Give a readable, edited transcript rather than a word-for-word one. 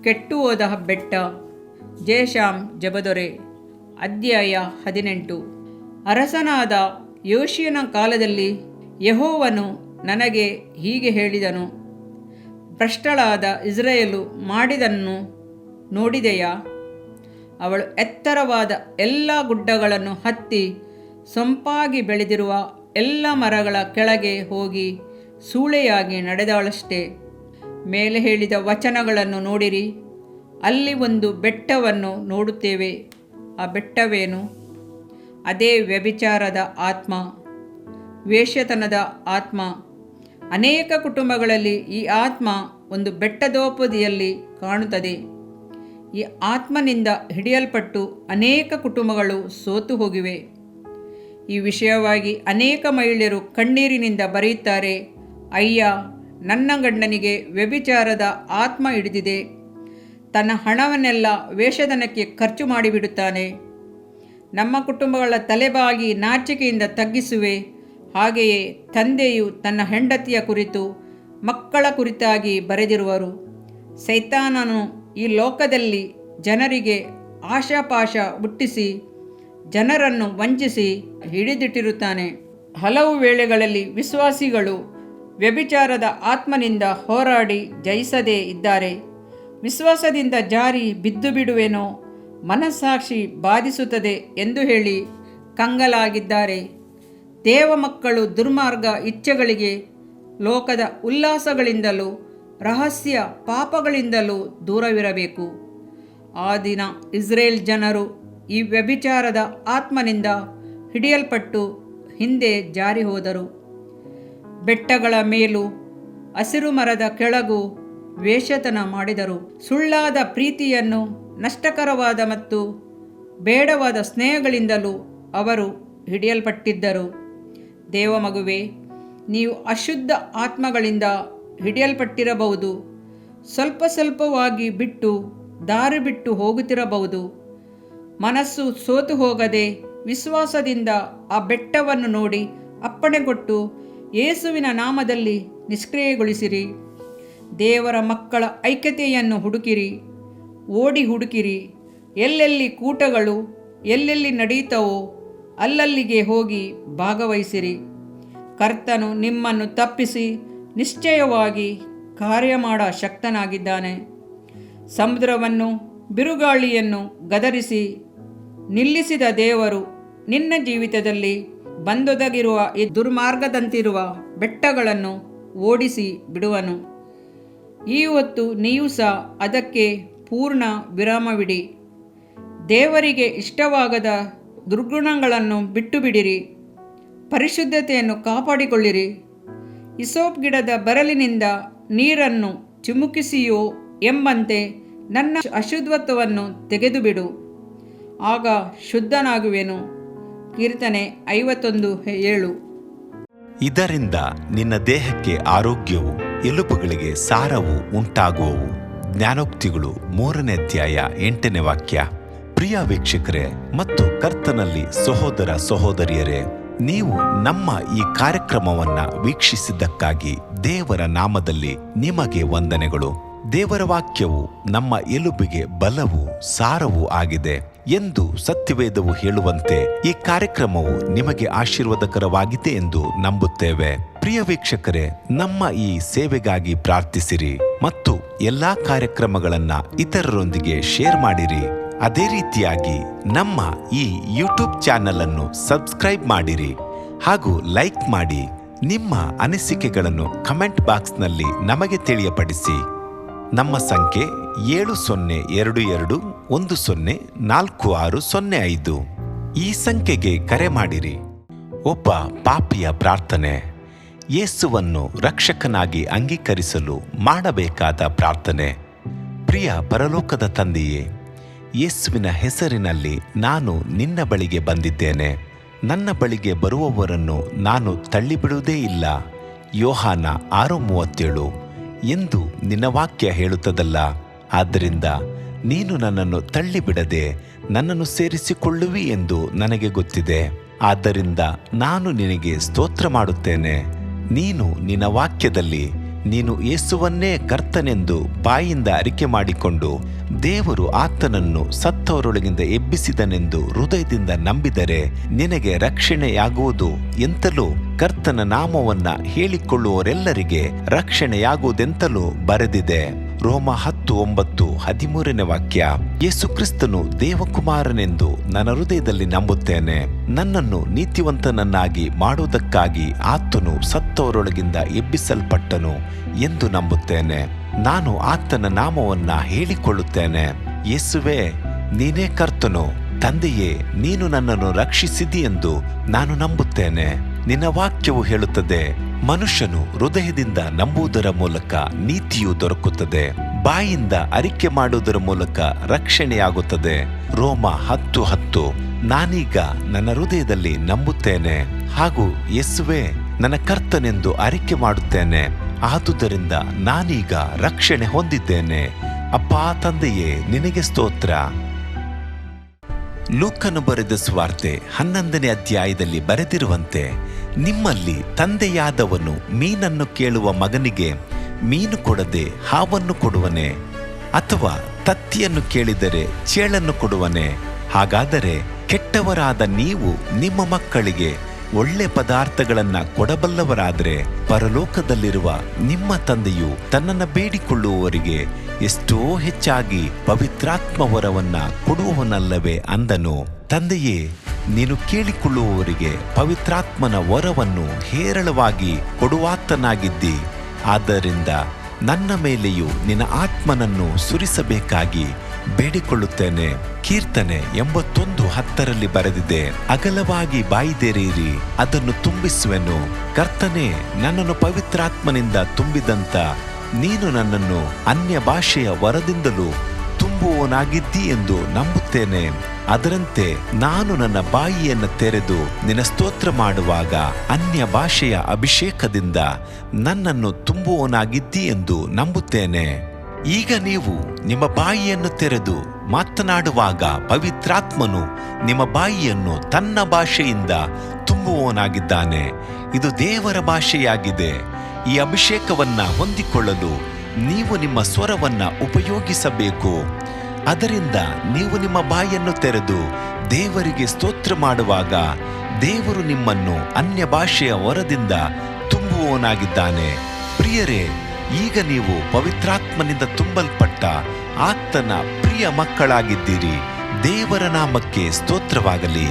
ಕೆಟ್ಟು ಹೋದ ಬೆಟ್ಟ. ಜೇಷಾಮ್ ಜಬದೊರೆ. ಅಧ್ಯಾಯ 18. ಅರಸನಾದ ಯೋಷಿಯನ ಕಾಲದಲ್ಲಿ ಯೆಹೋವನು ನನಗೆ ಹೀಗೆ ಹೇಳಿದನು, ಭ್ರಷ್ಟಳಾದ ಇಸ್ರಾಯೇಲು ಮಾಡಿದನ್ನು ನೋಡಿದೆಯಾ? ಅವಳು ಎತ್ತರವಾದ ಎಲ್ಲ ಗುಡ್ಡಗಳನ್ನು ಹತ್ತಿ ಸೊಂಪಾಗಿ ಬೆಳೆದಿರುವ ಎಲ್ಲ ಮರಗಳ ಕೆಳಗೆ ಹೋಗಿ ಸೂಳೆಯಾಗಿ ನಡೆದವಳಷ್ಟೇ. ಮೇಲೆ ಹೇಳಿದ ವಚನಗಳನ್ನು ನೋಡಿರಿ. ಅಲ್ಲಿ ಒಂದು ಬೆಟ್ಟವನ್ನು ನೋಡುತ್ತೇವೆ. ಆ ಬೆಟ್ಟವೇನು? ಅದೇ ವ್ಯಭಿಚಾರದ ಆತ್ಮ, ವೇಶ್ಯತನದ ಆತ್ಮ. ಅನೇಕ ಕುಟುಂಬಗಳಲ್ಲಿ ಈ ಆತ್ಮ ಒಂದು ಬೆಟ್ಟದೋಪದಿಯಲ್ಲಿ ಕಾಣುತ್ತದೆ. ಈ ಆತ್ಮನಿಂದ ಹಿಡಿಯಲ್ಪಟ್ಟು ಅನೇಕ ಕುಟುಂಬಗಳು ಸೋತು ಹೋಗಿವೆ. ಈ ವಿಷಯವಾಗಿ ಅನೇಕ ಮಹಿಳೆಯರು ಕಣ್ಣೀರಿನಿಂದ ಬರೆಯುತ್ತಾರೆ, ಅಯ್ಯ, ನನ್ನ ಗಂಡನಿಗೆ ವ್ಯಭಿಚಾರದ ಆತ್ಮ ಹಿಡಿದಿದೆ. ತನ್ನ ಹಣವನ್ನೆಲ್ಲ ವೇಷಧನಕ್ಕೆ ಖರ್ಚು ಮಾಡಿಬಿಡುತ್ತಾನೆ. ನಮ್ಮ ಕುಟುಂಬಗಳ ತಲೆಬಾಗಿ ನಾಚಿಕೆಯಿಂದ ತಗ್ಗಿಸುವೆ. ಹಾಗೆಯೇ ತಂದೆಯು ತನ್ನ ಹೆಂಡತಿಯ ಕುರಿತು, ಮಕ್ಕಳ ಕುರಿತಾಗಿ ಬರೆದಿರುವರು. ಸೈತಾನನು ಈ ಲೋಕದಲ್ಲಿ ಜನರಿಗೆ ಆಶಾಪಾಶ ಹುಟ್ಟಿಸಿ ಜನರನ್ನು ವಂಚಿಸಿ ಹಿಡಿದಿಟ್ಟಿರುತ್ತಾನೆ. ಹಲವು ವೇಳೆಗಳಲ್ಲಿ ವಿಶ್ವಾಸಿಗಳು ವ್ಯಭಿಚಾರದ ಆತ್ಮನಿಂದ ಹೋರಾಡಿ ಜಯಿಸದೇ ಇದ್ದಾರೆ. ವಿಶ್ವಾಸದಿಂದ ಜಾರಿ ಬಿದ್ದು ಬಿಡುವೆನೋ, ಮನಸ್ಸಾಕ್ಷಿ ಬಾಧಿಸುತ್ತದೆ ಎಂದು ಹೇಳಿ ಕಂಗಾಲಾಗಿದ್ದಾರೆ. ದೇವ ಮಕ್ಕಳು ದುರ್ಮಾರ್ಗ ಇಚ್ಛೆಗಳಿಗೆ, ಲೋಕದ ಉಲ್ಲಾಸಗಳಿಂದಲೂ ರಹಸ್ಯ ಪಾಪಗಳಿಂದಲೂ ದೂರವಿರಬೇಕು. ಆ ದಿನ ಇಸ್ರೇಲ್ ಜನರು ಈ ವ್ಯಭಿಚಾರದ ಆತ್ಮನಿಂದ ಹಿಡಿಯಲ್ಪಟ್ಟು ಹಿಂದೆ ಜಾರಿ ಹೋದರು. ಬೆಟ್ಟಗಳ ಮೇಲೂ ಹಸಿರು ಮರದ ಕೆಳಗೂ ವೇಶ್ಯತನ ಮಾಡಿದರು. ಸುಳ್ಳಾದ ಪ್ರೀತಿಯನ್ನು, ನಷ್ಟಕರವಾದ ಮತ್ತು ಬೇಡವಾದ ಸ್ನೇಹಗಳಿಂದಲೂ ಅವರು ಹಿಡಿಯಲ್ಪಟ್ಟಿದ್ದರು. ದೇವಮಗುವೆ, ನೀವು ಅಶುದ್ಧ ಆತ್ಮಗಳಿಂದ ಹಿಡಿಯಲ್ಪಟ್ಟಿರಬಹುದು. ಸ್ವಲ್ಪ ಸ್ವಲ್ಪವಾಗಿ ಬಿಟ್ಟು ದಾರಿ ಬಿಟ್ಟು ಹೋಗುತ್ತಿರಬಹುದು. ಮನಸ್ಸು ಸೋತು ಹೋಗದೆ ವಿಶ್ವಾಸದಿಂದ ಆ ಬೆಟ್ಟವನ್ನು ನೋಡಿ ಅಪ್ಪಣೆಗೊಟ್ಟು ಯೇಸುವಿನ ನಾಮದಲ್ಲಿ ನಿಷ್ಕ್ರಿಯಗೊಳಿಸಿರಿ. ದೇವರ ಮಕ್ಕಳ ಐಕ್ಯತೆಯನ್ನು ಹುಡುಕಿರಿ, ಓಡಿ ಹುಡುಕಿರಿ. ಎಲ್ಲೆಲ್ಲಿ ಕೂಟಗಳು ಎಲ್ಲೆಲ್ಲಿ ನಡೆಯುತ್ತವೋ ಅಲ್ಲಲ್ಲಿಗೆ ಹೋಗಿ ಭಾಗವಹಿಸಿರಿ. ಕರ್ತನು ನಿಮ್ಮನ್ನು ತಪ್ಪಿಸಿ ನಿಶ್ಚಯವಾಗಿ ಕಾರ್ಯ ಮಾಡ ಶಕ್ತನಾಗಿದ್ದಾನೆ. ಸಮುದ್ರವನ್ನು ಬಿರುಗಾಳಿಯನ್ನು ಗದರಿಸಿ ನಿಲ್ಲಿಸಿದ ದೇವರು ನಿನ್ನ ಜೀವಿತದಲ್ಲಿ ಬಂದೊದಗಿರುವ ಈ ದುರ್ಮಾರ್ಗದಂತಿರುವ ಬೆಟ್ಟಗಳನ್ನು ಓಡಿಸಿ ಬಿಡುವನು. ಈ ಹೊತ್ತು ನೀವು ಸಹ ಅದಕ್ಕೆ ಪೂರ್ಣ ವಿರಾಮವಿಡಿ. ದೇವರಿಗೆ ಇಷ್ಟವಾಗದ ದುರ್ಗುಣಗಳನ್ನು ಬಿಟ್ಟು ಬಿಡಿರಿ. ಪರಿಶುದ್ಧತೆಯನ್ನು ಕಾಪಾಡಿಕೊಳ್ಳಿರಿ. ಹಿಸೋಪ್ ಗಿಡದ ಬರಲಿನಿಂದ ನೀರನ್ನು ಚಿಮುಕಿಸಿಯೋ ಎಂಬಂತೆ ನನ್ನ ಅಶುದ್ಧತ್ವವನ್ನು ತೆಗೆದುಬಿಡು, ಆಗ ಶುದ್ಧನಾಗುವೆನು. ಕೀರ್ತನೆ 51:7. ಇದರಿಂದ ನಿನ್ನ ದೇಹಕ್ಕೆ ಆರೋಗ್ಯವು, ಎಲುಬುಗಳಿಗೆ ಸಾರವು ಉಂಟಾಗುವವು. ಜ್ಞಾನೋಕ್ತಿಗಳು 3ನೇ ಅಧ್ಯಾಯ 8ನೇ ವಾಕ್ಯ. ಪ್ರಿಯ ವೀಕ್ಷಕರೇ ಮತ್ತು ಕರ್ತನಲ್ಲಿ ಸಹೋದರ ಸಹೋದರಿಯರೇ, ನೀವು ನಮ್ಮ ಈ ಕಾರ್ಯಕ್ರಮವನ್ನ ವೀಕ್ಷಿಸಿದ್ದಕ್ಕಾಗಿ ದೇವರ ನಾಮದಲ್ಲಿ ನಿಮಗೆ ವಂದನೆಗಳು. ದೇವರ ವಾಕ್ಯವು ನಮ್ಮ ಎಲುಬಿಗೆ ಬಲವು, ಸಾರವೂ ಆಗಿದೆ ಎಂದು ಸತ್ಯವೇದವು ಹೇಳುವಂತೆ ಈ ಕಾರ್ಯಕ್ರಮವು ನಿಮಗೆ ಆಶೀರ್ವಾದಕರವಾಗಿದೆ ಎಂದು ನಂಬುತ್ತೇವೆ. ಪ್ರಿಯ ವೀಕ್ಷಕರೇ, ನಮ್ಮ ಈ ಸೇವೆಗಾಗಿ ಪ್ರಾರ್ಥಿಸಿರಿ ಮತ್ತು ಎಲ್ಲಾ ಕಾರ್ಯಕ್ರಮಗಳನ್ನ ಇತರರೊಂದಿಗೆ ಶೇರ್ ಮಾಡಿರಿ. ಅದೇ ರೀತಿಯಾಗಿ ನಮ್ಮ ಈ ಯೂಟ್ಯೂಬ್ ಚಾನೆಲ್ ಅನ್ನು ಸಬ್ಸ್ಕ್ರೈಬ್ ಮಾಡಿರಿ ಹಾಗೂ ಲೈಕ್ ಮಾಡಿ. ನಿಮ್ಮ ಅನಿಸಿಕೆಗಳನ್ನು ಕಮೆಂಟ್ ಬಾಕ್ಸ್ನಲ್ಲಿ ನಮಗೆ ತಿಳಿಯಪಡಿಸಿ. ನಮ್ಮ ಸಂಖ್ಯೆ 7022104605. ಈ ಸಂಖ್ಯೆಗೆ ಕರೆ ಮಾಡಿರಿ. ಒಬ್ಬ ಪಾಪಿಯ ಪ್ರಾರ್ಥನೆ, ಯೇಸುವನ್ನು ರಕ್ಷಕನಾಗಿ ಅಂಗೀಕರಿಸಲು ಮಾಡಬೇಕಾದ ಪ್ರಾರ್ಥನೆ. ಪ್ರಿಯ ಪರಲೋಕದ ತಂದೆಯೇ, ಯೇಸುವಿನ ಹೆಸರಿನಲ್ಲಿ ನಾನು ನಿನ್ನ ಬಳಿಗೆ ಬಂದಿದ್ದೇನೆ. ನನ್ನ ಬಳಿಗೆ ಬರುವವರನ್ನು ನಾನು ತಳ್ಳಿಬಿಡುವುದೇ ಇಲ್ಲ. ಯೋಹಾನ 6:37 ಎಂದು ನಿನ್ನ ವಾಕ್ಯ ಹೇಳುತ್ತದಲ್ಲ. ಆದ್ದರಿಂದ ನೀನು ನನ್ನನ್ನು ತಳ್ಳಿಬಿಡದೆ ನನ್ನನ್ನು ಸೇರಿಸಿಕೊಳ್ಳುವಿ ಎಂದು ನನಗೆ ಗೊತ್ತಿದೆ. ಆದ್ದರಿಂದ ನಾನು ನಿನಗೆ ಸ್ತೋತ್ರ ಮಾಡುತ್ತೇನೆ. ನೀನು ನಿನ್ನ ವಾಕ್ಯದಲ್ಲಿ ನೀನು ಯೇಸುವನ್ನೇ ಕರ್ತನೆಂದು ಬಾಯಿಂದ ಅರಿಕೆ ಮಾಡಿಕೊಂಡು ದೇವರು ಆತನನ್ನು ಸತ್ತವರೊಳಗಿಂದ ಎಬ್ಬಿಸಿದನೆಂದು ಹೃದಯದಿಂದ ನಂಬಿದರೆ ನಿನಗೆ ರಕ್ಷಣೆಯಾಗುವುದು ಎಂತಲೂ ಕರ್ತನ ನಾಮವನ್ನ ಹೇಳಿಕೊಳ್ಳುವವರೆಲ್ಲರಿಗೆ ರಕ್ಷಣೆಯಾಗುವುದೆಂತಲೂ ಬರೆದಿದೆ. ರೋಮ 10:9-13 ವಾಕ್ಯ. ಯೇಸು ಕ್ರಿಸ್ತನು ದೇವಕುಮಾರನೆಂದು ನನ್ನ ಹೃದಯದಲ್ಲಿ ನಂಬುತ್ತೇನೆ. ನನ್ನನ್ನು ನೀತಿವಂತನನ್ನಾಗಿ ಮಾಡುವುದಕ್ಕಾಗಿ ಆತನು ಸತ್ತವರೊಳಗಿಂದ ಎಬ್ಬಿಸಲ್ಪಟ್ಟನು ಎಂದು ನಂಬುತ್ತೇನೆ. ನಾನು ಆತನ ನಾಮವನ್ನ ಹೇಳಿಕೊಳ್ಳುತ್ತೇನೆ. ಯೇಸುವೇ, ನೀನೇ ಕರ್ತನು. ತಂದೆಯೇ, ನೀನು ನನ್ನನ್ನು ರಕ್ಷಿಸಿದಿ ಎಂದು ನಾನು ನಂಬುತ್ತೇನೆ. ನಿನ್ನ ವಾಕ್ಯವು ಹೇಳುತ್ತದೆ, ಮನುಷ್ಯನು ಹೃದಯದಿಂದ ನಂಬುವುದರ ಮೂಲಕ ನೀತಿಯು ದೊರಕುತ್ತದೆ, ಬಾಯಿಂದ ಅರಿಕೆ ಮಾಡುವುದರ ಮೂಲಕ ರಕ್ಷಣೆಯಾಗುತ್ತದೆ. ರೋಮ 10:10. ನಾನೀಗ ನನ್ನ ಹೃದಯದಲ್ಲಿ ನಂಬುತ್ತೇನೆ ಹಾಗೂ ಯೇಸುವೇ ನನ್ನ ಕರ್ತನೆಂದು ಅರಿಕೆ ಮಾಡುತ್ತೇನೆ. ಆದುದರಿಂದ ನಾನೀಗ ರಕ್ಷಣೆ ಹೊಂದಿದ್ದೇನೆ. ಅಪ್ಪಾ ತಂದೆಯೇ, ನಿನಗೆ ಸ್ತೋತ್ರ. ಲೂಕನು ಬರೆದ ಸುವಾರ್ತೆ 11ನೇ ಅಧ್ಯಾಯದಲ್ಲಿ ಬರೆದಿರುವಂತೆ, ನಿಮ್ಮಲ್ಲಿ ತಂದೆಯಾದವನು ಮೀನನ್ನು ಕೇಳುವ ಮಗನಿಗೆ ಮೀನು ಕೊಡದೆ ಹಾವನ್ನು ಕೊಡುವನೆ? ಅಥವಾ ತತ್ತಿಯನ್ನು ಕೇಳಿದರೆ ಚೇಳನ್ನು ಕೊಡುವನೆ? ಹಾಗಾದರೆ ಕೆಟ್ಟವರಾದ ನೀವು ನಿಮ್ಮ ಮಕ್ಕಳಿಗೆ ಒಳ್ಳೆ ಪದಾರ್ಥಗಳನ್ನ ಕೊಡಬಲ್ಲವರಾದರೆ ಪರಲೋಕದಲ್ಲಿರುವ ನಿಮ್ಮ ತಂದೆಯು ತನ್ನನ್ನು ಬೇಡಿಕೊಳ್ಳುವವರಿಗೆ ಎಷ್ಟೋ ಹೆಚ್ಚಾಗಿ ಪವಿತ್ರಾತ್ಮ ವರವನ್ನ ಕೊಡುವವನಲ್ಲವೇ ಅಂದನು. ತಂದೆಯೇ, ನೀನು ಕೇಳಿಕೊಳ್ಳುವವರಿಗೆ ಪವಿತ್ರಾತ್ಮನ ವರವನ್ನು ಹೇರಳವಾಗಿ ಕೊಡುವಾತನಾಗಿದ್ದಿ. ಆದ್ದರಿಂದ ನನ್ನ ಮೇಲೆಯೂ ನಿನ್ನ ಆತ್ಮನನ್ನು ಸುರಿಸಬೇಕಾಗಿ ಬೇಡಿಕೊಳ್ಳುತ್ತೇನೆ. ಕೀರ್ತನೆ 81:10 ಬರೆದಿದೆ, ಅಗಲವಾಗಿ ಬಾಯಿದೆರೆಯಿರಿ, ಅದನ್ನು ತುಂಬಿಸುವೆನು. ಕರ್ತನೇ, ನನ್ನನ್ನು ಪವಿತ್ರಾತ್ಮನಿಂದ ತುಂಬಿದಂತ ನೀನು ನನ್ನನ್ನು ಅನ್ಯ ಭಾಷೆಯ ವರದಿಂದಲೂ ತುಂಬುವವನಾಗಿದ್ದಿ ಎಂದು ನಂಬುತ್ತೇನೆ. ಅದರಂತೆ ನಾನು ನನ್ನ ಬಾಯಿಯನ್ನು ತೆರೆದು ನಿನ್ನ ಸ್ತೋತ್ರ ಮಾಡುವಾಗ ಅನ್ಯ ಭಾಷೆಯ ಅಭಿಷೇಕದಿಂದ ನನ್ನನ್ನು ತುಂಬುವವನಾಗಿದ್ದಿ ಎಂದು ನಂಬುತ್ತೇನೆ. ಈಗ ನೀವು ನಿಮ್ಮ ಬಾಯಿಯನ್ನು ತೆರೆದು ಮಾತನಾಡುವಾಗ ಪವಿತ್ರಾತ್ಮನು ನಿಮ್ಮ ಬಾಯಿಯನ್ನು ತನ್ನ ಭಾಷೆಯಿಂದ ತುಂಬುವವನಾಗಿದ್ದಾನೆ. ಇದು ದೇವರ ಭಾಷೆಯಾಗಿದೆ. ಈ ಅಭಿಷೇಕವನ್ನ ಹೊಂದಿಕೊಳ್ಳಲು ನೀವು ನಿಮ್ಮ ಸ್ವರವನ್ನ ಉಪಯೋಗಿಸಬೇಕು. ಅದರಿಂದ ನೀವು ನಿಮ್ಮ ಬಾಯನ್ನು ತೆರೆದು ದೇವರಿಗೆ ಸ್ತೋತ್ರ ಮಾಡುವಾಗ ದೇವರು ನಿಮ್ಮನ್ನು ಅನ್ಯ ಭಾಷೆಯ ವರದಿಂದ ತುಂಬುವವನಾಗಿದ್ದಾನೆ. ಪ್ರಿಯರೇ, ಈಗ ನೀವು ಪವಿತ್ರಾತ್ಮನಿಂದ ತುಂಬಲ್ಪಟ್ಟ ಆತನ ಪ್ರಿಯ ಮಕ್ಕಳಾಗಿದ್ದೀರಿ. ದೇವರ ನಾಮಕ್ಕೆ ಸ್ತೋತ್ರವಾಗಲಿ.